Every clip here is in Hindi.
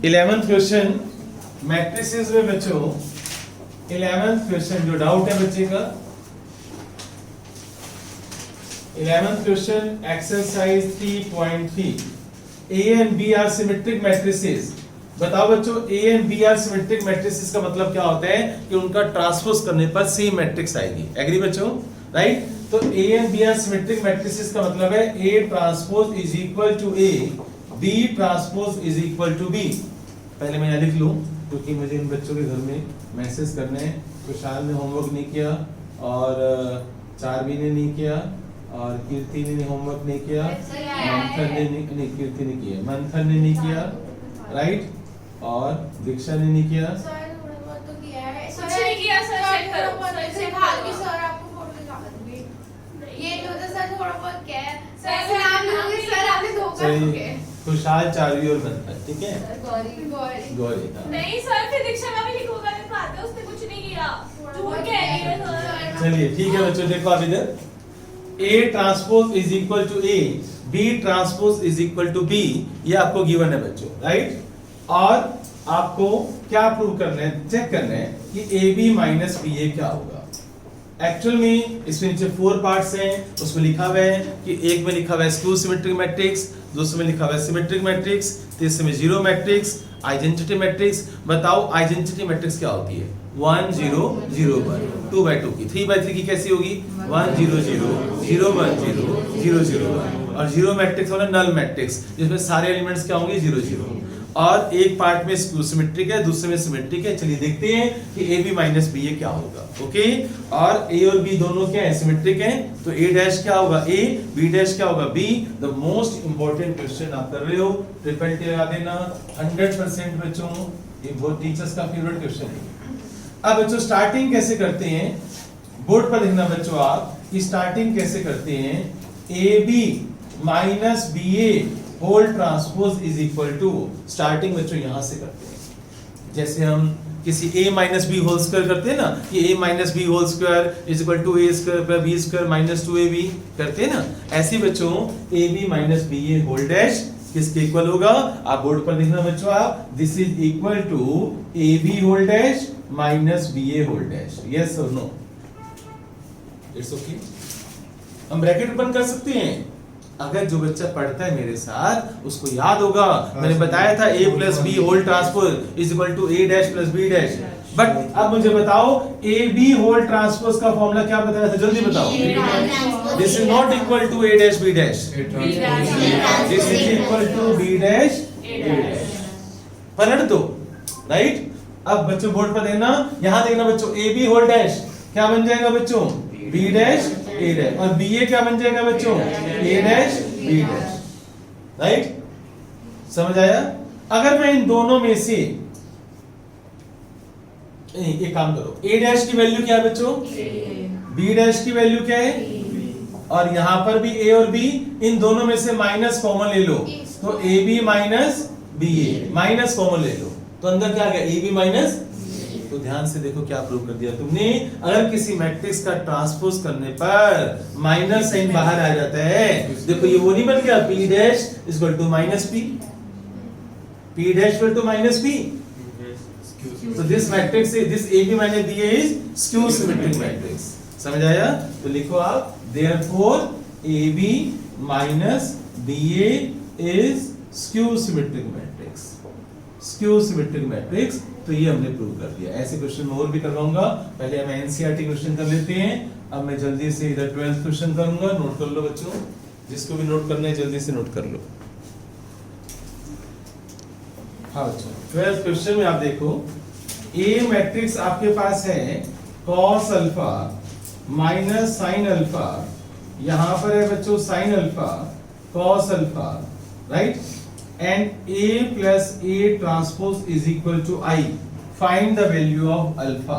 11th क्वेश्चन मैट्रिसेस में बच्चों 11th क्वेश्चन जो डाउट है बच्चे का 11th question exercise 3.3 A and B are symmetric matrices। बताओ बच्चों A and B are symmetric matrices का मतलब क्या होता है कि उनका ट्रांसपोज करने पर सेम मैट्रिक्स आएगी। एग्री बच्चों? राइट। तो A and B are symmetric matrices का मतलब है A transpose is equal to A, B transpose is equal to B। पहले मैं यहाँ लिख लूं क्योंकि मुझे इन बच्चों के घर में मैसेज करने हैं। खुशहाल ने होमवर्क नहीं किया और चारवी ने नहीं किया और कीर्ति ने होमवर्क नहीं किया, मंथन ने नहीं कीर्ति ने किया, मंथन ने नहीं किया, राइट, और दीक्षा ने नहीं किया। खुशहाल चारवी और मंथन, ठीक है। गौरी नहीं सर, फिर दीक्षा का भी लिखूंगा, दिखाते उसने कुछ नहीं किया, झूठ कह रही है सर। चलिए ठीक है बच्चों, देखो आप इधर A transpose is equal to A, B transpose is equal to B, ये आपको गिवन है बच्चों, राइट। और आपको क्या प्रूव करना है, चेक करना है कि AB माइनस BA क्या होगा। एक्चुअल में इसमें नीचे 4 पार्ट्स हैं, उसमें लिखा हुआ है कि एक में लिखा हुआ है स्क्यू सिमेट्रिक मैट्रिक्स, दूसरे में लिखा हुआ है सिमेट्रिक मैट्रिक्स, तीसरे में जीरो मैट्रिक्स, आइडेंटिटी मैट्रिक्स। बताओ आइडेंटिटी मैट्रिक्स क्या होती है? 1 0 0 1, 2 by 2 की, 3 by 3 की कैसी होगी? 1 0 0 0 1 0 0 0 1। और जीरो मैट्रिक्स होना नल मैट्रिक्स जिसमें सारे एलिमेंट्स क्या होंगे? 0 0। और एक पार्ट में स्क्यू सिमेट्रिक है, दूसरे में सिमेट्रिक है। चलिए देखते हैं कि AB माइनस BA क्या होगा। ओके, और A और B दोनों क्या है? सिमेट्रिक हैं, तो A डैश क्या होगा? A, B डैश क्या होगा? B। The most important question आप कर रहे हो, ट्रिपल टी लगा देना 100% बच्चों, ये बहुत टीचर्स का फेवरेट क्वेश्चन है। अब बच्चों स्टार्टिंग कैसे करते हैं, बोर्ड पर लिखना बच्चों आप कि स्टार्टिंग कैसे करते हैं। AB minus BA whole transpose is equal to, starting बच्चों यहां से करते हैं। जैसे हम किसी A minus B whole square करते हैं ना, कि A minus B whole square is equal to A square plus B square minus 2AB करते हैं ना, ऐसे बच्चों AB minus BA whole dash किसके इक्वल होगा? आप बोर्ड पर लिखना बच्चों आप, this is equal to AB whole dash minus BA whole dash. Yes और नो? It's okay. हम ब्रैकेट ओपन कर सकते हैं। अगर जो बच्चा पढ़ता है मेरे साथ उसको याद होगा, मैंने बताया था A plus B whole transpose is equal to A dash plus B dash. But अब मुझे बताओ AB होल ट्रांसपोज का फॉर्मूला क्या बताया था? जल्दी बताओ। This is not equal to A dash B dash, this is equal to B dash A dash. पलट दो, राइट। अब बच्चों बोर्ड पर देखना, यहां देखना बच्चों, AB होल डैश क्या बन जाएगा बच्चों? B dash A dash. और BA क्या बन जाएगा बच्चों? A dash B dash, right. समझ आया? अगर मैं इन दोनों में से एक काम करो, A डैश की वैल्यू क्या है बच्चों? B डैश की वैल्यू क्या है? और यहां पर भी A और B, इन दोनों में से माइनस कॉमन ले लो, तो AB minus BA, minus common ले लो तो अंदर क्या आ गया? AB minus. तो ध्यान से देखो क्या प्रूव कर दिया तुमने। अगर किसी मैट्रिक्स का ट्रांसपोज करने पर माइनस साइन बाहर आ जाता है, देखो ये वो नहीं बन गया P dash is equal to minus P, P dash equal to minus P। तो this matrix is, this AB minus BA is skew symmetric matrix. समझ आया? तो लिखो आप, therefore AB minus BA is skew symmetric matrix, skew symmetric matrix. तो ये हमने प्रूव कर दिया। ऐसे क्वेश्चन मैं और भी करवाऊंगा, पहले हम एनसीईआरटी क्वेश्चन कर लेते हैं। अब मैं जल्दी से इधर 12th क्वेश्चन करूंगा, नोट कर लो बच्चों, जिसको भी नोट करना है जल्दी से नोट कर लो। हाँ बच्चों, 12th क्वेश्चन में आप देखो, A मैट्रिक्स आपके पास है cos alpha minus sin alpha, यहां पर है बच्चों sin alpha cos alpha, right. and A plus A transpose is equal to I. Find the value of alpha.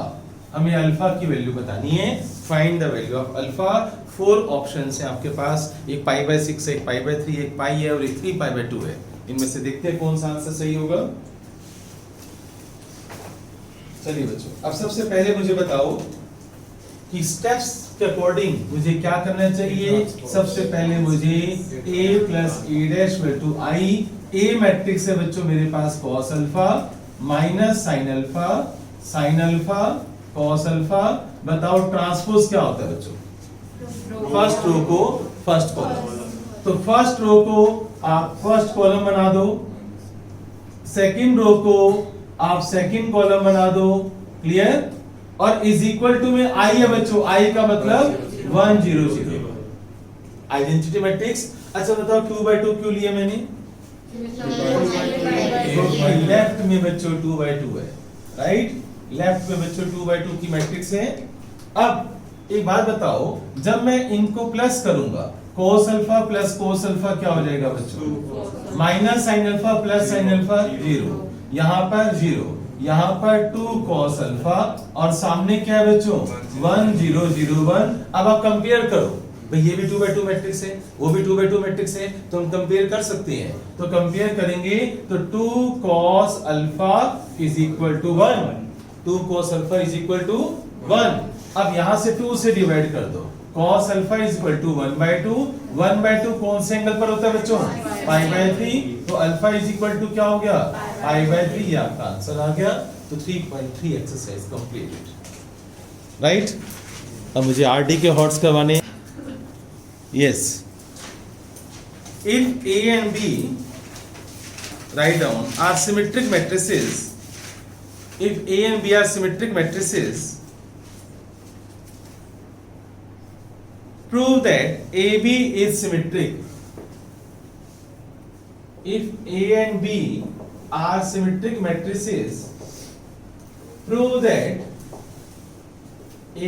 हमें अल्फा की वैल्यू बतानी है। Find the value of alpha. 4 options हैं आपके पास, एक पाई बाय 6 है, एक पाई बाय 3, एक पाई है और एक 3 पाई बाय 2 है। इनमें से देखते हैं कौन सा आंसर सही होगा। चलिए बच्चों, अब सबसे पहले मुझे बताओ कि स्टेप्स के अकॉर्डिंग मुझे क्या करना चाहिए। सबसे पहले मुझे A plus A dash equal to I A matrix है बच्चों मेरे पास cos alpha minus sine alpha cos alpha. बताओ ट्रांसपोज क्या होता है बच्चों? फर्स्ट रो को फर्स्ट कॉलम। तो फर्स्ट रो को आप फर्स्ट कॉलम बना दो, सेकंड रो को आप सेकंड कॉलम बना दो, क्लियर। और इज इक्वल टू में आई है बच्चों, आई का मतलब 1 0 0 आइडेंटिटी मैट्रिक्स। अच्छा बताओ 2/2 क्यों लिया मैंने? लेफ्ट में बच्चों 2/2 है, राइट। लेफ्ट में बच्चों 2/2 की मैट्रिक्स है। अब एक बात बताओ, जब मैं इनको प्लस करूंगा cos alpha plus cos alpha क्या हो जाएगा बच्चों? Minus sine alpha plus sine alpha 0, यहाँ पर 0, यहाँ पर 2 cos अल्फा और सामने क्या है बच्चों? 1 0 0 1। अब आप कंपेयर करो, भाई ये भी 2/2 मैट्रिक्स है, वो भी 2/2 मैट्रिक्स है, तो हम कंपेयर कर सकते हैं। तो कंपेयर करेंगे तो 2 cos alpha is equal to 1, 2 cos alpha is equal to 1। अब यहां से 2 से डिवाइड कर दो, cos alpha is equal to 1/2, 1/2 कौन से एंगल पर होता है बच्चों? π/3। तो अल्फा इज इक्वल टू क्या हो गया? π/3। ये आपका आंसर आ गया। तो 3.3 एक्सरसाइज कंप्लीटेड, राइट। अब मुझे आरडी के हॉट्स करवाने। Yes, if A and B, write down, are symmetric matrices, if A and B are symmetric matrices, prove that AB is symmetric. If A and B are symmetric matrices, prove that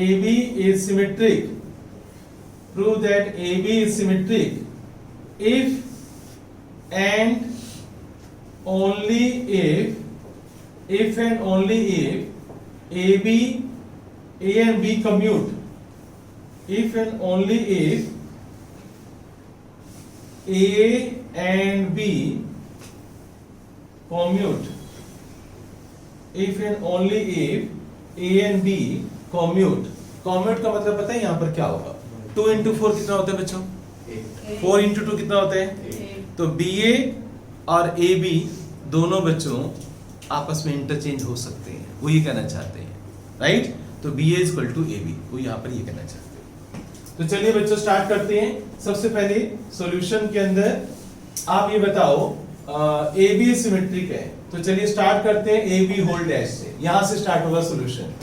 AB is symmetric. Prove that AB is symmetric if and only if and only if A and B commute, if and only if A and B commute, if and only if A and B commute। commute का मतलब पता है यहाँ पर क्या होगा? 2 into 4 कितना होता है बच्चों? 4 into 2 कितना होता है? तो BA और AB दोनों बच्चों आपस में इंटरचेंज हो सकते हैं, वो ये कहना चाहते हैं, राइट। तो B A equal to A B, वो यहाँ पर ये कहना चाहते हैं। तो चलिए बच्चों स्टार्ट करते हैं। सबसे पहले सॉल्यूशन के अंदर आप ये बताओ ए बी सिमेट्रिक है, तो चलिए स्टार्ट करते हैं ए बी होल डैश से। यहाँ से स्टार्ट होगा सॉल्यूशन।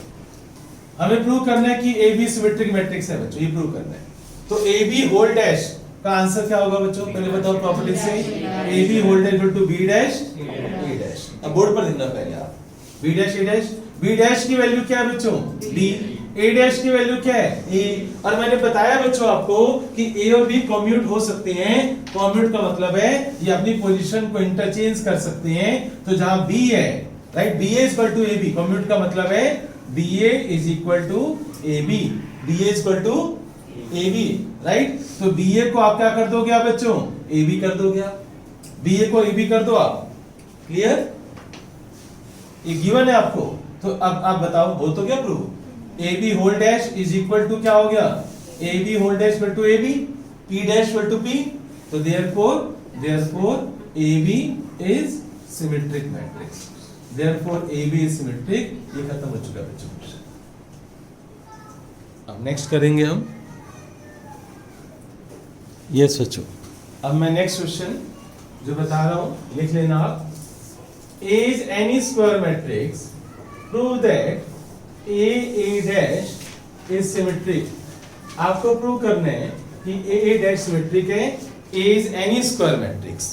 हमें प्रूव करना है कि ए बी सिमेट्रिक मैट्रिक्स है बच्चों, ये प्रूव करना है। तो ए बी होल डैश का आंसर क्या होगा बच्चों? पहले बताओ प्रॉपर्टी से। A B whole dash equal to B dash A dash. अब बोर्ड पर लिखना पहले आप, B dash A dash. B dash की वैल्यू क्या है बच्चों? डी। ए डैश की वैल्यू क्या है? ए। और मैंने बताया बच्चों आपको कि ए और बी कम्यूट हो सकते हैं। कम्यूट का मतलब है ये अपनी पोजीशन को इंटरचेंज कर सकते हैं। तो जहां बी है, right, B A equal to A B, commute का मतलब है B A is equal to A B, B A equal to A B, right. तो बी ए को आप क्या कर दोगे आप बच्चों? ए बी कर दोगे आप, बी ए को ए बी कर दो आप, क्लियर। ये गिवन है आपको। तो अब आप बताओ हो तो क्या prove? A B whole dash is equal to क्या हो गया? A B whole dash equal to A B, P dash equal to P. तो therefore A B is symmetric matrix, therefore A B is symmetric. ये खत्म हो चुका है बच्चों। अब नेक्स्ट करेंगे हम। यस बच्चों, अब मैं नेक्स्ट क्वेश्चन जो बता रहा हूं लिख लेना आप। Is any square matrix, prove that A dash is symmetric। आपको प्रूव करना है कि A dash सिमेट्रिक है। Is any square matrix,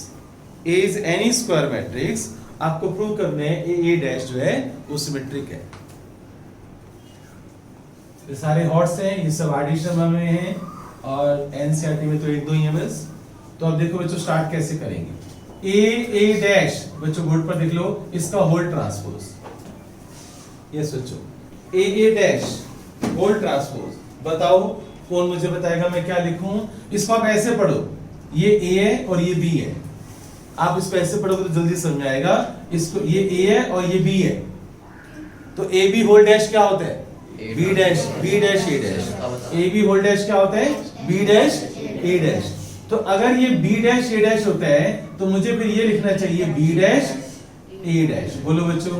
is any square matrix, आपको प्रूव करना है A dash जो है वो सिमेट्रिक है। ये सारे हॉट्स हैं, ये सब एडिशन में हैं और एनसीईआरटी में तो एक दो ही है बस। तो अब देखो बच्चों स्टार्ट कैसे करेंगे। ए डैश बच्चों बोर्ड पर लिख लो, इसका होल ट्रांसपोज। यस बच्चों, ए डैश होल ट्रांसपोज। बताओ कौन मुझे बताएगा मैं क्या लिखूं? इसको आप ऐसे पढ़ो, ये ए है और ये बी है। आप इसको ऐसे पढ़ोगे तो जल्दी समझ आएगा। इसको ये ए है और ये बी है, तो ए बी होल डैश क्या होता है? B dash A dash. A B whole dash क्या होता है? B dash A dash. तो अगर ये बी डैश ए डैश होता है तो मुझे फिर ये लिखना चाहिए बी डैश ए डैश। बोलो बच्चों,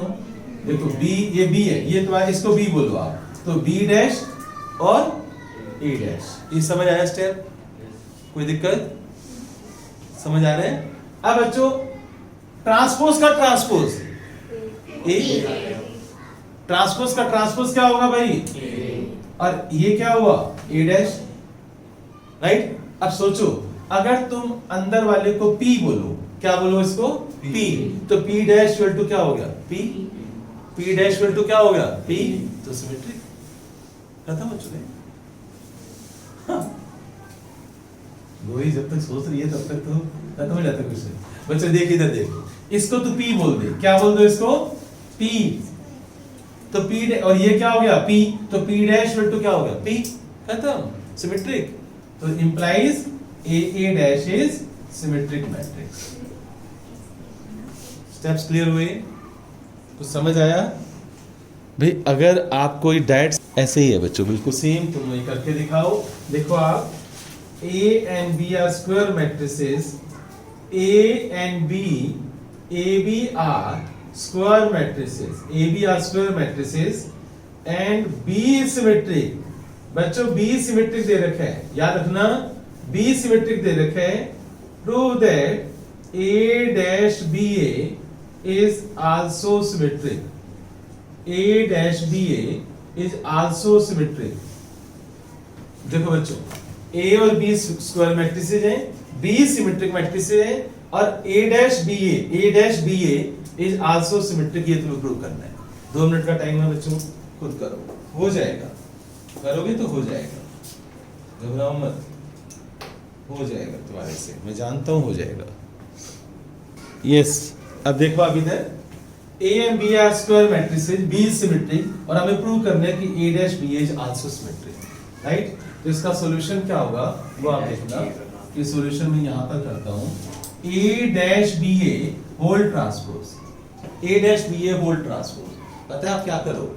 देखो बी, ये बी है, ये तुम्हारा, इसको बी बोलो आप, तो बी डैश और ए डैश। ये समझ आया स्टेप? कोई दिक्कत? समझ आ रहे हैं? अब बच्चों ट्रांसपोज का ट्रांसपोज ए, ट्रांसपोज का ट्रांसपोज क्या होगा भाई? और ये क्या हुआ? ए डैश, राइट? अब सोचो, अगर तुम अंदर वाले को P बोलो, क्या बोलो इसको? P, तो P डैश इक्वल टू क्या हो गया? P, P dash equal to क्या हो गया? P, तो सिमेट्रिक। खत्म हो चुके। वही जब तक सोच रही है तब तक तो खत्म हो जाता कुछ। बच्चे देख इधर देखो, इसको तो P बोल दे, क्या बोल दो इसको? P, तो P, और ये क्या हो गया? P, तो P डैश इक्वल टू क्या हो गया? P, खत्म, सिमेट्रिक। तो implies A dash is symmetric matrix। Steps clear हुए? कुछ समझ आया भाई? अगर आप कोई डायरेक्ट ऐसे ही है बच्चों, बिल्कुल सेम, तुम वही करके दिखाओ। देखो आप, A and B are square matrices, A and B, AB are square matrices, AB are square matrices and B is symmetric। बच्चों B सिमेट्रिक दे रखा है, याद रखना, B सिमेट्रिक दे रखा है। Prove that A dash BA is also symmetric, A dash BA is also symmetric। देखो बच्चों, A और B स्क्वायर मैट्रिसेस हैं, B सिमेट्रिक मैट्रिसेस हैं, और A dash BA is also symmetric। ये तुम्हें प्रूव करना है। 2 मिनट का टाइम है बच्चों, खुद करो, हो जाएगा, करोगे तो हो जाएगा, घबराओ मत, हो जाएगा तुम्हारे से, मैं जानता हूं हो जाएगा। यस, अब देखो अब इधर A and B are square matrices, B is symmetric, और हमें प्रूव करना है कि A dash BA is also symmetric, right? तो इसका सॉल्यूशन क्या होगा वो आप देखना। ये सॉल्यूशन मैं यहां पर करता हूं, A dash BA whole transpose, A dash BA whole transpose. पता है आप क्या करो?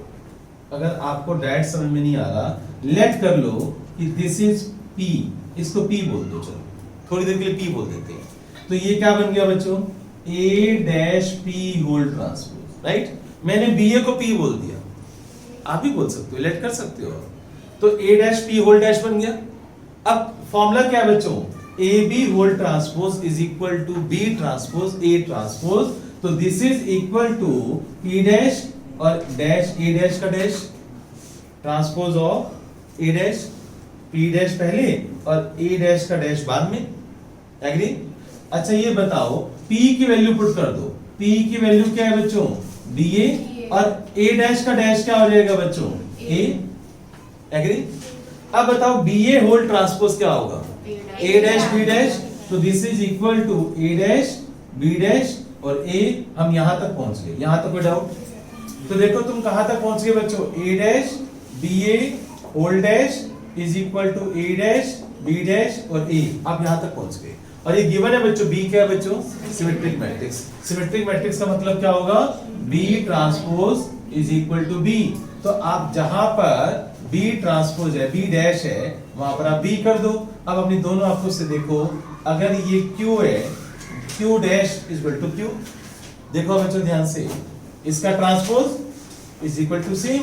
अगर आपको डायरेक्ट समझ में नहीं आ रहा, लेट कर लो कि दिस इज P, इसको P बोल दो, चलो थोड़ी देर के लिए P बोल देते हैं। तो ये क्या बन गया बच्चों? A dash P whole transpose, right? मैंने BA को P बोल दिया, आप भी बोल सकते हो, लेट कर सकते हो। तो A dash P whole dash बन गया। अब फॉर्मूला क्या है बच्चों? AB whole transpose is equal to B transpose A transpose. तो this is equal to P dash और डैश A डैश का dash, transpose of A dash, P dash पहले और A डैश का डैश बाद में। एग्री? अच्छा ये बताओ, P की वैल्यू पुट कर दो, P की वैल्यू क्या है बच्चों? BA, और A डैश का डैश क्या हो जाएगा बच्चों? A। एग्री? अब बताओ BA होल ट्रांसपोज क्या होगा? A dash B dash. तो this is equal to A dash B dash और A। हम यहां तक पहुंच गए, यहां तक कोई डाउट? तो देखो तुम कहां तक पहुंच गए बच्चों? A dash BA whole dash is equal to A dash B dash और A। आप यहां तक पहुंच गए, और ये गिवन है बच्चों, B क्या है बच्चों? Symmetric matrix. सिमेट्रिक मैट्रिक्स का मतलब क्या होगा? B transpose is equal to B। तो आप जहां पर B ट्रांसपोज है, B डैश है, वहां पर आप B कर दो। अब अपनी दोनों आंखों से देखो, अगर ये Q है, Q dash is equal to Q। देखो बच्चों ध्यान से, इसका transpose is equal to same,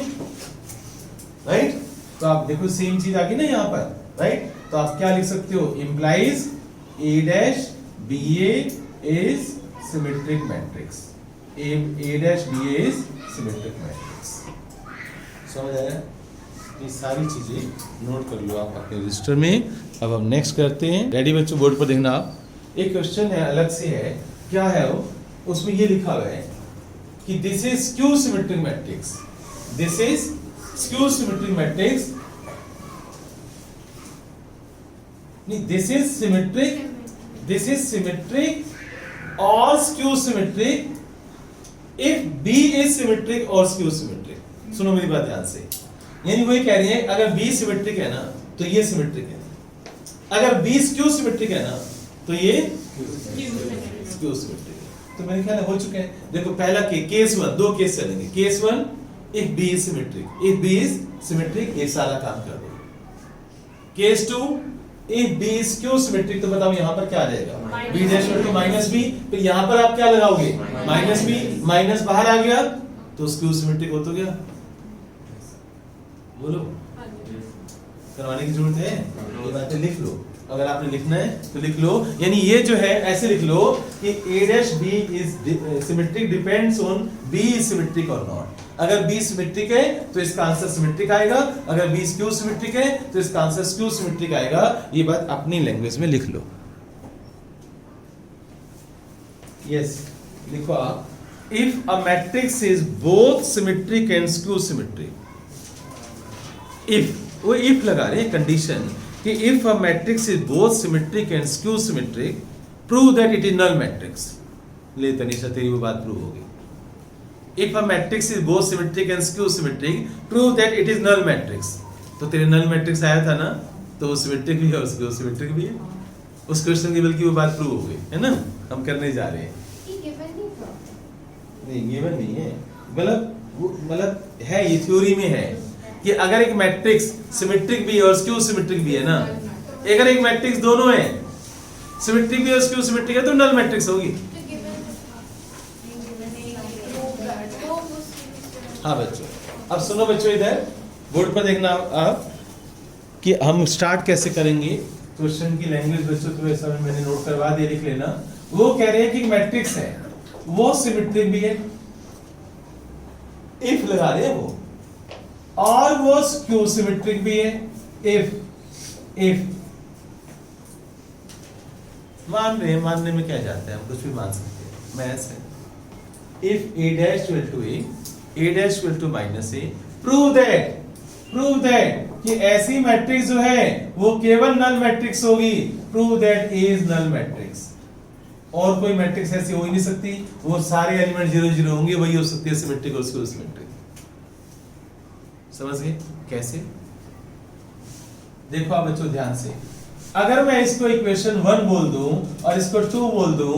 right? तो आप देखो सेम चीज आ गई ना यहाँ पर, राइट? तो आप क्या लिख सकते हो? Implies A dash BA is symmetric matrix, A dash BA is symmetric matrix। समझ आया? ये सारी चीजें नोट कर लो आप अपने रजिस्टर में। अब हम नेक्स्ट करते हैं। रेडी बच्चों? बोर्ड पर देखना आप, एक क्वेश्चन है, अलग से है, क्या है वो? उसमें ये लिखा हुआ है कि this is skew symmetric matrix, this is skew symmetric matrix, नहीं this is symmetric, this is symmetric और skew symmetric if B is symmetric और स्क्यू सिमेट्रिक। सुनो मेरी बात ध्यान से, यानी वो ये कह रही है अगर B सिमेट्रिक है ना तो ये सिमेट्रिक है, अगर B स्क्यू सिमेट्रिक है ना तो ये स्क्यू सिमेट्रिक है। तो मेरे ख्याल में हो चुके हैं। देखो पहला केस 1, दो केस चलेंगे। Case 1 if B is symmetric, if B is symmetric, ये सारा काम कर दो। Case 2 if B is skew symmetric, तो बताओ यहाँ पर क्या आ जाएगा, Minus B dash equal to minus B, फिर यहाँ पर आप क्या लगाओगे, माइनस बी, माइनस बाहर आ गया तो स्क्यू सिमेट्रिक हो तो गया। बोलो, करवाने की जरूरत है, ये बातें लिख लो, अगर आपने लिखना है तो लिख लो। यानी ये जो है ऐसे लिख लो कि a dash b is symmetric depends on b is symmetric और नॉट। अगर b सिमेट्रिक है तो इसका आंसर सिमेट्रिक आएगा, अगर b स्क्यू सिमेट्रिक है तो इसका आंसर स्क्यू सिमेट्रिक आएगा। ये बात अपनी लैंग्वेज में लिख लो। यस, लिखो आप, if a matrix is both symmetric and skew symmetric, if, वो इफ लगा रहे हैं कंडीशन कि if a matrix is both symmetric and skew symmetric, prove that it is null matrix. ले तनीषा, तेरी वो बात प्रूव होगी। If a matrix is both symmetric and skew symmetric, prove that it is null matrix. तो तेरे नल मैट्रिक्स आया था ना, तो वो सिमेट्रिक भी है और स्क्यू सिमेट्रिक भी है। उस क्वेश्चन की बल्कि वो बात प्रूव हो गई है ना, हम करने जा रहे हैं। नहीं, गिवन नहीं है, मतलब है, ये थ्योरी में है कि अगर एक मैट्रिक्स सिमेट्रिक भी है और स्क्यू सिमेट्रिक भी है ना, अगर एक मैट्रिक्स दोनों है, सिमेट्रिक भी और स्क्यू सिमेट्रिक है, तो नल मैट्रिक्स होगी। हाँ बच्चों, अब सुनो बच्चों, इधर बोर्ड पर देखना आप कि हम स्टार्ट कैसे करेंगे क्वेश्चन की लैंग्वेज। बच्चों तो ऐसा मैंने नोट करवा दिया, लिख लेना। वो कह रहे हैं कि मैट्रिक्स है, वो सिमेट्रिक भी है, इफ लगा रहे हैं वो, और वो स्क्यू सिमेट्रिक भी है। इफ मान रहे हैं, मानने में क्या जाता है, हम कुछ भी मान सकते हैं, मैथ्स है। If a dash equal to a dash equal to minus a, prove that कि ऐसी मैट्रिक्स जो है वो केवल नल मैट्रिक्स होगी। Prove that a is null matrix. और कोई मैट्रिक्स ऐसी हो ही नहीं सकती, वो सारे एलिमेंट 0 0 होंगे, वही हो सकती है सिमेट्रिक और स्क्यू सिमेट्रिक। समझ गए कैसे? देखो आप बच्चों ध्यान से, अगर मैं इसको इक्वेशन 1 बोल दूं और इसको 2 बोल दूं,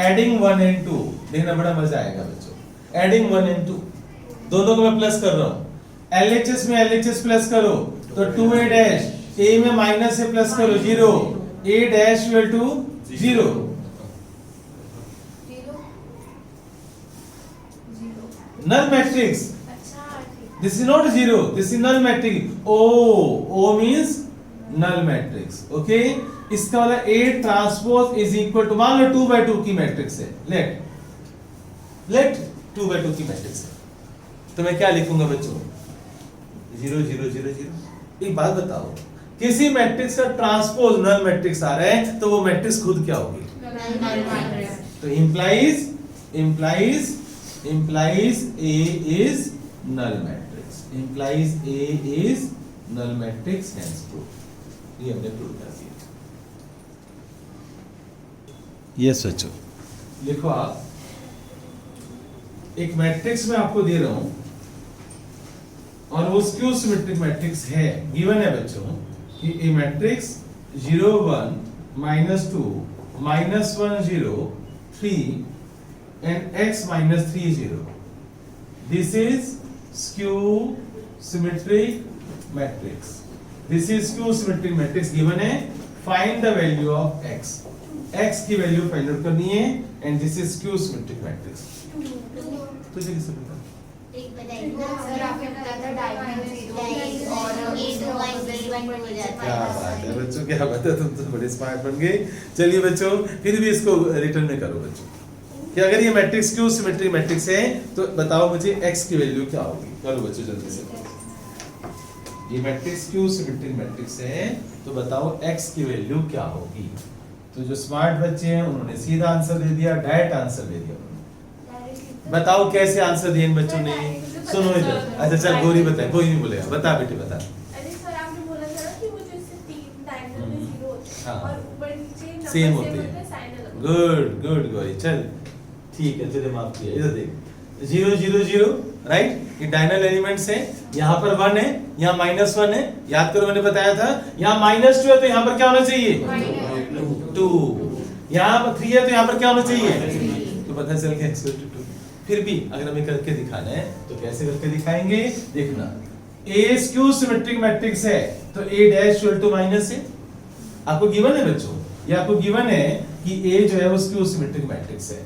एडिंग 1 एंड 2, देखना बड़ा मजा आएगा बच्चों। एडिंग 1 एंड 2, दोनों को मैं प्लस कर रहा हूं। LHS में LHS प्लस करो तो 2a डैश, a में माइनस से प्लस करो 0, a dash equal to 0। null matrix, this is not 0, this is null matrix। O means null matrix, okay। इसका वाला A transpose is equal to, मान लो 2 by 2 की मैट्रिक्स है, लेट 2 by 2 की मैट्रिक्स है, तो मैं क्या लिखूंगा बच्चों, 0 0 0 0। एक बात बताओ, किसी मैट्रिक्स का ट्रांसपोज नल मैट्रिक्स आ रहा है तो वो मैट्रिक्स खुद क्या होगी, तो implies A is null matrix, implies A is null matrix, hence proof। ये हमने प्रूव कर दिया। यस बच्चों, लिखो आप, एक मैट्रिक्स में आपको दे रहा हूं और वो स्क्यू सिमेट्रिक मैट्रिक्स है, गिवन है बच्चों कि ए matrix 0 1 -2 -1 0 3 and x minus 3 0. This is skew symmetric matrix. This is skew symmetric matrix given है, find the value of x. x की वैल्यू फाइंड आउट करनी है and this is skew symmetric matrix. तुझे किससे पता? एक बताइए सर, आपने बताया था डायगोनल और क्या बात है बच्चों, क्या बात है, तुम तो बड़े स्मार्ट बन गए। चलिए बच्चों, फिर भी इसको रिटर्न में करो बच्चों कि अगर ये मैट्रिक्स स्क्यू सिमेट्रिक मैट्रिक्स है तो बताओ मुझे x की वैल्यू क्या होगी। करो बच्चों जल्दी से, ये मैट्रिक्स स्क्यू सिमेट्रिक मैट्रिक्स है तो बताओ x की वैल्यू क्या होगी। तो जो स्मार्ट बच्चे हैं उन्होंने सीधा आंसर दे दिया, डायरेक्ट आंसर दे दिया। बताओ कैसे आंसर दिए इन बच्चों ने, सुनो इधर। अच्छा चल गौरी बता, कोई नहीं बोलेगा, बता बेटी बता। अरे सर आपने बोला था ना कि वो जो इससे 3 डायगोनल में 0 होता है और ऊपर नीचे नंबर सेम सेम होते होता हैं। है, साइन अलग। गुड गौरी, चल ठीक है, तुझे माफ किया। इधर देख 0 0 0, राइट, ये डायगोनल एलिमेंट्स है, यहाँ पर 1 है, यहाँ -1 है, याद करो मैंने बताया था, यहाँ -2 है तो यहाँ पर क्या होना चाहिए, 2, यहाँ पर 3 है तो यहाँ पर क्या होना चाहिए, तो पता चल गया x 2। फिर भी अगर हमें करके दिखाना है तो कैसे करके दिखाएंगे, देखना। A स्क्यू सिमेट्रिक मैट्रिक्स है तो A dash equal to minus है, आपको गिवन है बच्चों, ये आपको गिवन है कि ए जो है उसकी वो सिमेट्रिक मैट्रिक्स है,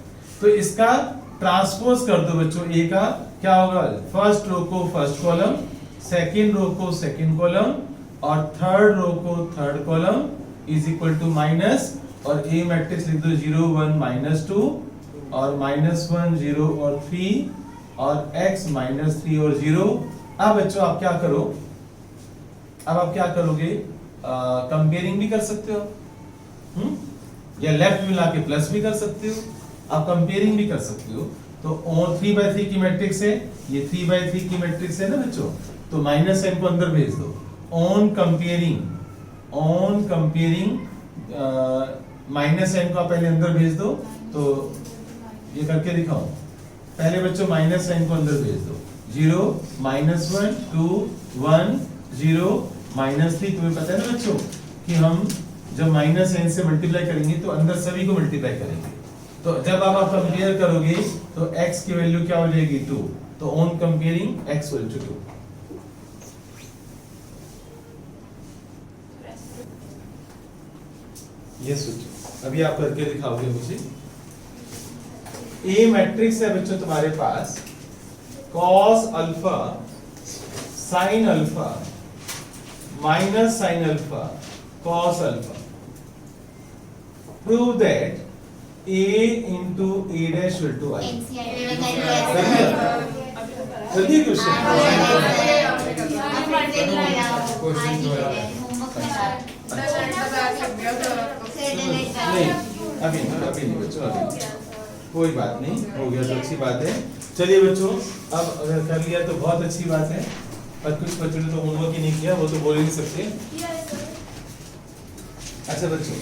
तो इसका ट्रांसपोज कर दो बच्चों। ए का क्या होगा, फर्स्ट रो को फर्स्ट कॉलम, सेकंड रो को सेकंड कॉलम और थर्ड रो को third column is equal to minus, और ए मैट्रिक्स लिख दो 0 1 -2 और -1 0 और 3 और x -3 और 0। अब बच्चों आप क्या करो, अब आप क्या करोगे, कंपेयरिंग भी कर सकते हो, या लेफ्ट मिला के प्लस भी कर सकते हो, आप कंपेयरिंग भी कर सकते हो। तो 3/3 की मैट्रिक्स है, ये 3/3 की मैट्रिक्स है ना बच्चों, तो माइनस साइन को अंदर भेज दो। ऑन कंपेयरिंग माइनस साइन को आप पहले अंदर भेज दो, तो ये करके दिखाओ। पहले बच्चों माइनस साइन को अंदर भेज दो, 0 -1 2 1 0 -3। तुम्हें पता है ना बच्चों कि हम जब माइनस साइन से मल्टीप्लाई करेंगे तो अंदर सभी को मल्टीप्लाई करेंगे, तो जब आप कंपेयर करोगे तो x की वैल्यू क्या हो जाएगी 2, तो on comparing x equal to 2। ये सोचो, अभी आप करके दिखाओगे मुझे। ए मैट्रिक्स है बच्चों तुम्हारे पास, cos alpha sin alpha minus sin alpha cos alpha. Prove that a into a dash equal to I। जल्दी क्वेश्चन। नहीं अभी नहीं बच्चों, अभी कोई बात नहीं, हो गया तो अच्छी बात है। चलिए बच्चों, अब अगर कर लिया तो बहुत अच्छी बात है, और कुछ बच्चों ने तो होमवर्क ही नहीं किया, वो तो बोल ही नहीं सकते। अच्छा बच्चों,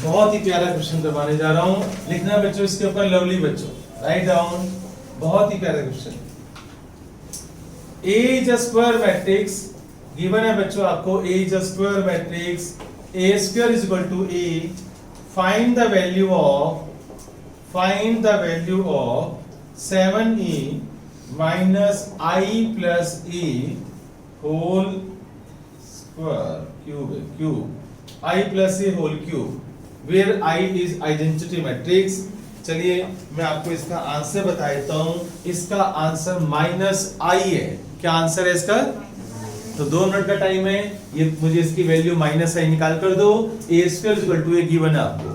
बहुत ही प्यारा क्वेश्चन करवाने जा रहा हूँ, लिखना बच्चों इसके ऊपर लवली बच्चों, राइट डाउन। बहुत ही प्यारा question. A is a square matrix given है बच्चों आपको, A is a square matrix, A square is equal to A, find the value of 7e minus I plus a whole square cube I plus a whole cube where I is identity matrix। चलिए मैं आपको इसका आंसर बता देता हूं, इसका आंसर -i है। क्या आंसर है इसका? तो 2 मिनट का टाइम है, ये मुझे इसकी वैल्यू -i निकाल कर दो। a square equal to a given है आपको,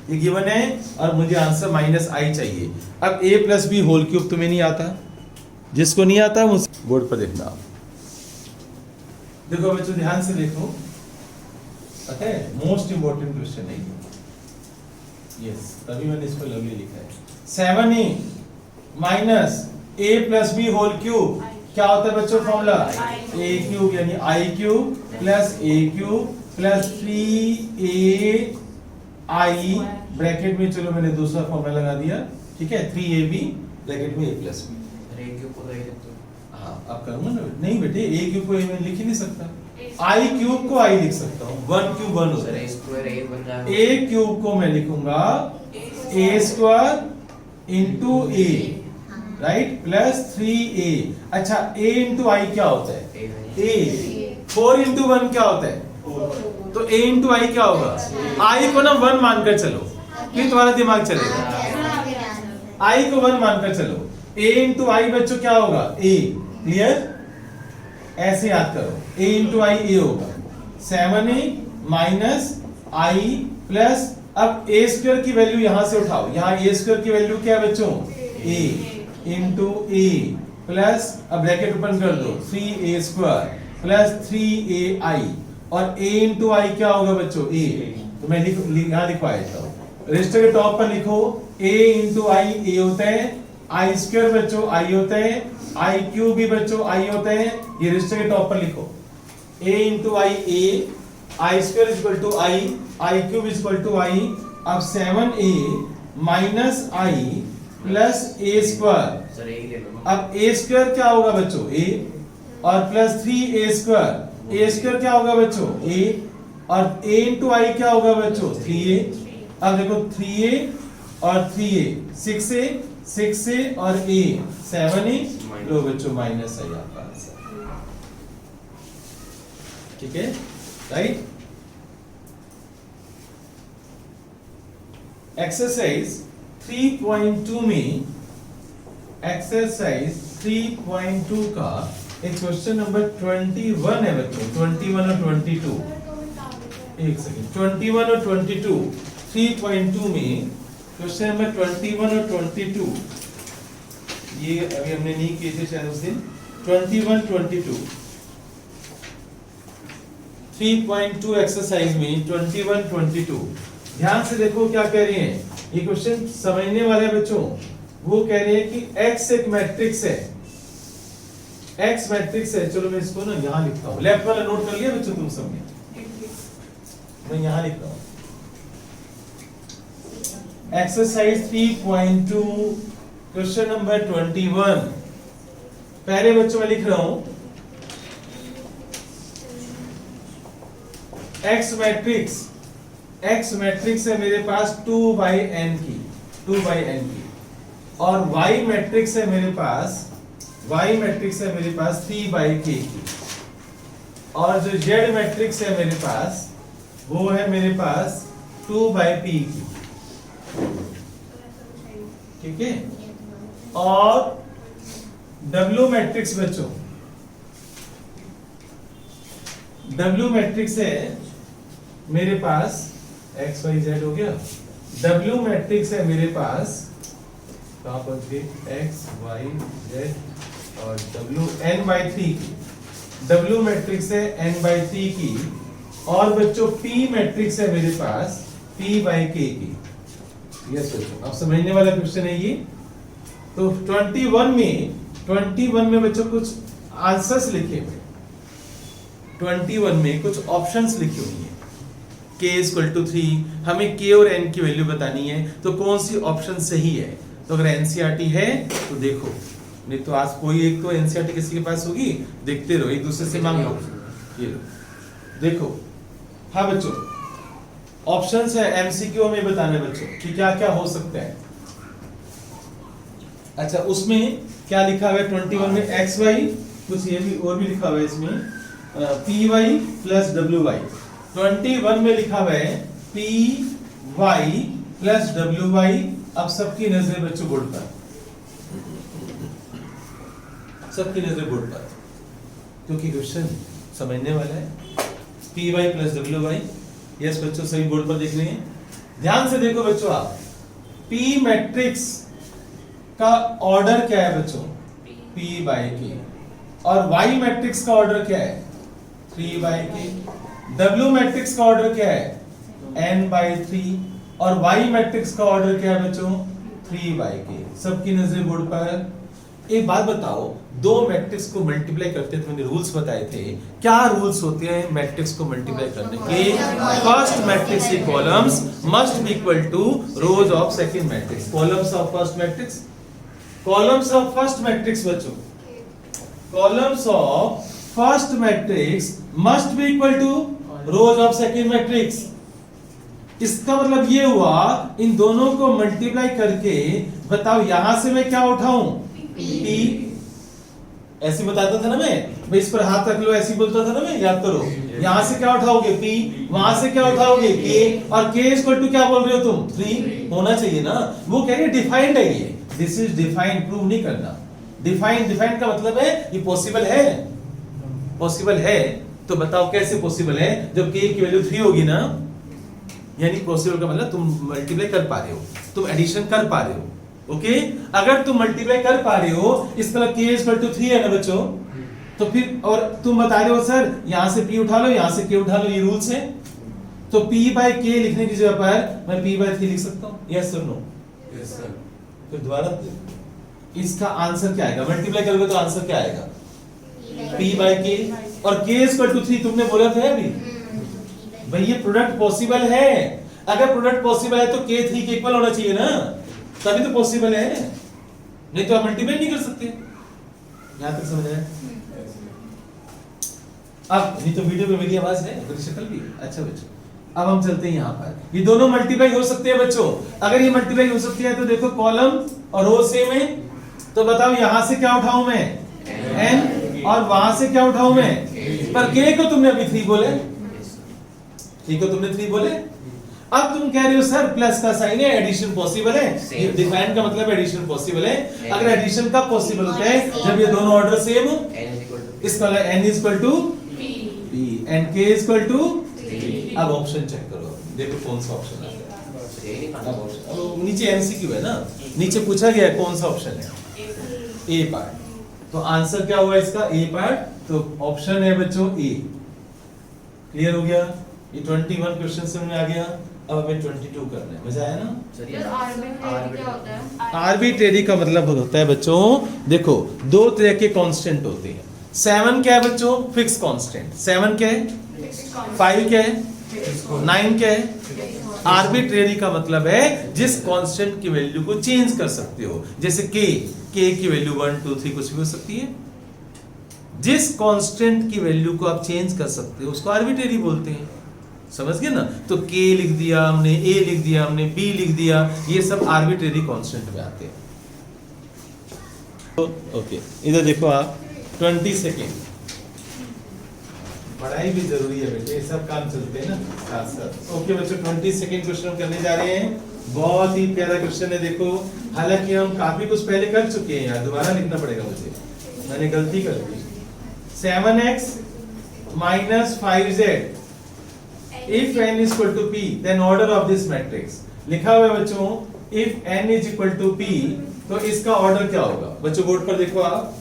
ये गिवन है, और मुझे आंसर -i चाहिए। अब a plus b whole cube तुम्हें नहीं आता, जिसको नहीं आता मुझे बोर्ड पर देखना। आप देखो बच्चों, ध्यान से देखो, पता है मोस्ट इंपोर्टेंट क्वेश्चन है यस, तभी मैंने इसको लवली लिखा है। 7a minus a plus b whole cube क्या होता है बच्चों फॉर्मूला? a क्यूब यानी i cube plus a cube plus 3ai bracket में, चलो मैंने दूसरा फॉर्मूला लगा दिया, ठीक है, 3ab ब्रैकेट में a प्लस b। हाँ आप करूंगा ना, नहीं बेटे a क्यूब को a में लिख ही नहीं सकता, i क्यूब को i लिख सकता हूँ, 1 क्यूब 1 होता है, a क्यूब को मैं लिखूंगा a square into a, right, plus 3a। अच्छा a इंटू i क्या होता है? a 4 इंटू 1 क्या होता है? तो a इंटू i क्या होगा? i को ना 1 मानकर चलो, फिर तुम्हारा दिमाग चलेगा। i को 1 मानकर चलो, a इंटू i बच्चों क्या होगा? a, clear? ऐसे याद करो, a इंटू i a होगा, 7a माइनस i प्लस, अब a स्क्वायर की वैल्यू यहां से उठाओ, यहां a स्क्वायर की वैल्यू क्या है बच्चों? a इंटू a प्लस, अब ब्रैकेट ओपन कर दो, 3a स्क्वायर प्लस 3ai, और a इंटू i क्या होगा बच्चों? a। तो मैं यहां लिखवा देता हूं, रजिस्टर के टॉप पर लिखो a इंटू i a होता है, i स्क्वायर बच्चों i होता है, i क्यूब भी बच्चों i होता है, ये रजिस्टर के टॉप पर लिखो, a into i a, i square is equal to i cube is equal to i। अब 7a minus i plus a square, अब a स्क्वायर क्या होगा बच्चों? a, और plus 3a square, a square क्या होगा बच्चों? a, और a इंटू i क्या होगा बच्चों? 3a। अब देखो 3a और 3a 6a और a 7a, लो बच्चों माइनस है आपका आंसर, ठीक है, राइट। एक्सरसाइज 3.2 में एक्सरसाइज 3.2 का एक क्वेश्चन नंबर 21 है बच्चों, 21 और 22। एक सेकंड, 21 और 22 3.2 में क्वेश्चन नंबर 21 और 22 ये अभी हमने नहीं किए थे शायद उस दिन। 21 22 3.2 एक्सरसाइज में 21 22 ध्यान से देखो क्या कह रही हैं। ये क्वेश्चन समझने वाले बच्चों, वो कह रहे हैं कि x एक मैट्रिक्स है, x मैट्रिक्स है। चलो मैं इसको ना यहां लिखता हूं, लेफ्ट वाला नोट कर लिया बच्चों तुम सबने? मैं यहां लिखता हूं एक्सरसाइज 3.2 क्वेश्चन नंबर 21। पहले बच्चों में लिख रहा हूं x मैट्रिक्स है मेरे पास 2 by n की, और y मैट्रिक्स है मेरे पास 3 by k की, और जो z मैट्रिक्स है मेरे पास वो है मेरे पास 2 by p की। ठीक है, और w मैट्रिक्स बच्चों, w मैट्रिक्स है मेरे पास x y z हो गया। w मैट्रिक्स है मेरे पास, कहां पहुंच गए, x y z और w n by 3 की। w मैट्रिक्स है n by 3 की, और बच्चों p मैट्रिक्स है मेरे पास p by k की। यस बच्चों, अब समझने वाला क्वेश्चन है ये। तो 21 में बच्चों कुछ आंसर्स लिखे हुए, 21 में कुछ ऑप्शंस लिखी हुई है। k = 3, हमें k और n की वैल्यू बतानी है, तो कौन सी ऑप्शन सही है। तो अगर एनसीईआरटी है तो देखो, नहीं तो आज कोई एक तो एनसीईआरटी किसी के पास होगी, देखते रहो, एक दूसरे से मांग लो। ये लो देखो, हाँ बच्चों ऑप्शंस है, एमसीक्यू में बताने बच्चों कि क्या क्या हो सकता है। अच्छा, उसमें क्या लिखा हुआ है 21 में, एक्स वाई, कुछ ये भी और भी लिखा हुआ है इसमें, P Y plus W Y. 21 में लिखा हुआ है P Y plus W Y. अब सबकी नजर बच्चों बोर्ड पर, सबकी नजर बोर्ड पर, क्योंकि क्वेश्चन समझने वाला है। P Y plus W Y, yes बच्चों सही बोर्ड पर देख रहे हैं। ध्यान से देखो बच्चों, आप पी मैट्रिक्स का ऑर्डर क्या है बच्चों, p by k, और y मैट्रिक्स का ऑर्डर क्या है 3 by k। w मैट्रिक्स का ऑर्डर क्या है n by 3, और y मैट्रिक्स का ऑर्डर क्या है बच्चों 3 by k। सबकी नजर बोर्ड पर। एक बात बताओ, दो मैट्रिक्स को मल्टीप्लाई करते थे, मैंने रूल्स बताए थे। क्या रूल्स होते हैं मैट्रिक्स को मल्टीप्लाई करने के? फर्स्ट मैट्रिक्स की columns must be equal to rows of second matrix. Columns of first matrix, columns of first matrix बच्चों, columns of first matrix must be equal to rows of second matrix. इसका मतलब ये हुआ, इन दोनों को मल्टीप्लाई करके बताओ यहां से मैं क्या उठाऊं, p। ऐसे बताता था ना मैं, भाई इस पर हाथ रख लो, ऐसे बोलता था ना मैं, याद करो। यहां से क्या उठाओगे p, वहां से क्या उठाओगे k, और k इक्वल टू क्या बोल रहे हो तुम 3 होना चाहिए ना। वो कह रहे डिफाइंड है ये, दिस इज डिफाइंड, प्रूव नहीं करना। डिफाइंड का मतलब है ये पॉसिबल है, पॉसिबल है। तो बताओ कैसे पॉसिबल है, जब k की वैल्यू 3 होगी ना, यानी पॉसिबल का मतलब तुम मल्टीप्लाई कर पा रहे हो, तुम एडिशन कर पा रहे हो। ओके, अगर तुम मल्टीप्लाई कर पा रहे हो, इस तरह k = 3 है ना बच्चों, तो फिर और तुम बता रहे हो सर यहां से p उठा लो, यहां से k उठा लो, ये रूल्स है। तो p by k लिखने की जगह पर मैं p by 3 लिख सकता हूं, yes sir no? Yes sir. फिर दोबारा इसका आंसर क्या आएगा, मल्टीप्लाई करोगे तो आंसर क्या आएगा p by k, और k = 3 तुमने बोला था अभी। भाई ये प्रोडक्ट पॉसिबल है, अगर प्रोडक्ट पॉसिबल है तो k 3 के इक्वल होना चाहिए ना, तभी तो पॉसिबल है, नहीं तो आप मल्टीप्लाई नहीं कर सकते। यहां तक समझ आया? अब नहीं तो वीडियो में मेरी आवाज है, मेरी शक्ल भी है। अच्छा बच्चों, अब हम चलते हैं यहाँ पर। ये दोनों मल्टीप्लाई हो सकते हैं बच्चों, अगर ये मल्टीप्लाई हो सकती है तो देखो कॉलम और रो सेम है, तो बताओ यहां से क्या उठाऊं मैं n, और वहां से क्या उठाऊं मैं, पर k को तुमने अभी 3 बोले, ठीक है तुमने 3 बोले। अब तुम कह रहे हो सर प्लस का साइन है, एडिशन पॉसिबल है। Same. ये डिफाइन का मतलब एडिशन पॉसिबल है। Same. अगर एडिशन कब पॉसिबल होता है? जब ये दोनों ऑर्डर सेम हो। n is equal to इसका n is equal to P. p and k is equal to 3। अब ऑप्शन चेक करो, देखो कौन सा ऑप्शन आ गया। यही निकालना अब है। अब नीचे एमसीक्यू है ना, नीचे पूछा गया है कौन सा ऑप्शन है, ए पार्ट। तो आंसर क्या हुआ इसका? ए पार्ट। तो ऑप्शन है बच्चों ए। क्लियर हो गया? ये 21 क्वेश्चन समझ में आ गया। अब हमें 22 करना है। मजा आया ना? चलिए सर आर्बिट्रेरी क्या होता है? आर्बिट्रेरी का मतलब होता है बच्चों, देखो दो तरह के कांस्टेंट होते हैं। 7 क्या है बच्चों? Fix constant. 7 क्या है? 5 क्या है? 9 क्या है? आर्बिट्रेरी का मतलब है जिस कांस्टेंट की वैल्यू को चेंज कर सकते हो। जैसे k की वैल्यू 1 2 3 कुछ भी हो सकती है। जिस कांस्टेंट की वैल्यू को आप चेंज कर सकते हो उसको आर्बिट्रेरी बोलते हैं। समझ गए ना? तो k लिख दिया हमने, a लिख दिया हमने, b लिख दिया, ये सब आर्बिट्रेरी कांस्टेंट में आते हैं। तो ओके, इधर देखो आप 20 सेकेंड। पढ़ाई भी जरूरी है बेटे, सब काम चलते हैं ना साथ साथ। ओके बच्चों, 20 सेकेंड क्वेश्चन करने जा रहे हैं। बहुत ही प्यारा क्वेश्चन है। देखो हालांकि हम काफी कुछ पहले कर चुके हैं यार, दोबारा लिखना पड़ेगा मुझे, मैंने गलती कर दी। 7x minus 5z if n is equal to p then order of this matrix। लिखा हुआ है बच्चों if n is equal to p, तो इसका ऑर्डर क्या होगा? बच्चों बोर्ड पर देखो आप।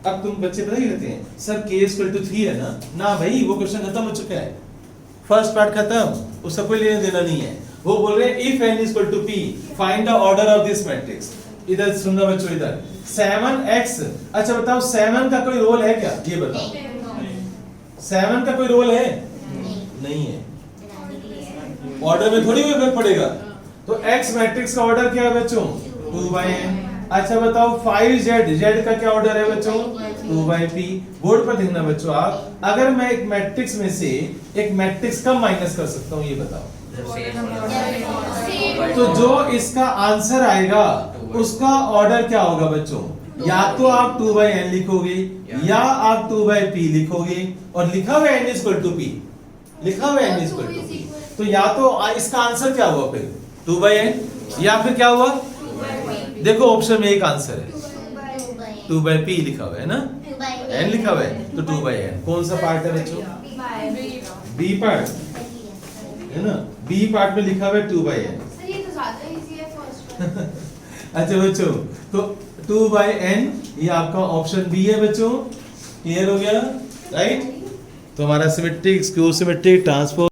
अब तुम बच्चे पता ही रहते हैं sir k is equal to 3 है ना? ना भाई, वो क्वेश्चन खत्म हो चुका है, फर्स्ट पार्ट खत्म, उसका कोई लेना देना नहीं है। वो बोल रहे हैं if n is equal to p find the order of this matrix। इधर सुनना बच्चों, इधर 7x। अच्छा बताओ 7 का कोई रोल है क्या? ये बताओ, 7 का कोई रोल है? नहीं है। ऑर्डर में थोड़ी कोई फर्क पड़ेगा। तो x मैट्रिक्स का ऑर्डर क्या है बच्चों? 2/n। अच्छा बताओ 5z, z का क्या ऑर्डर है बच्चों? 2/p। बोर्ड पर देखना बच्चों आप। अगर मैं एक मैट्रिक्स में से एक मैट्रिक्स कब माइनस कर सकता हूँ ये बताओ? तो जो इसका आंसर आएगा उसका ऑर्डर क्या होगा बच्चों? या तो आप 2/n लिखोगे या आप 2/p लिखोगे, और लिखा हुआ n is equal to p, लिखा हुआ n is equal to p। तो या तो इसका आंसर क्या हुआ फिर? 2/n, या फिर क्या हुआ? देखो ऑप्शन में एक आंसर है 2/p लिखा हुआ है ना, n लिखा हुआ है, तो 2/n। कौन सा पार्ट है बच्चों? b पार्ट है ना, b पार्ट में लिखा हुआ है 2/n। सर ये तो ज्यादा इजी है फर्स्ट। अच्छा बच्चों, तो 2/n ये आपका ऑप्शन बी है बच्चों। क्लियर हो गया? राइट। तो हमारा सिमेट्रिक, स्क्यू सिमेट्रिक, ट्रांसपोज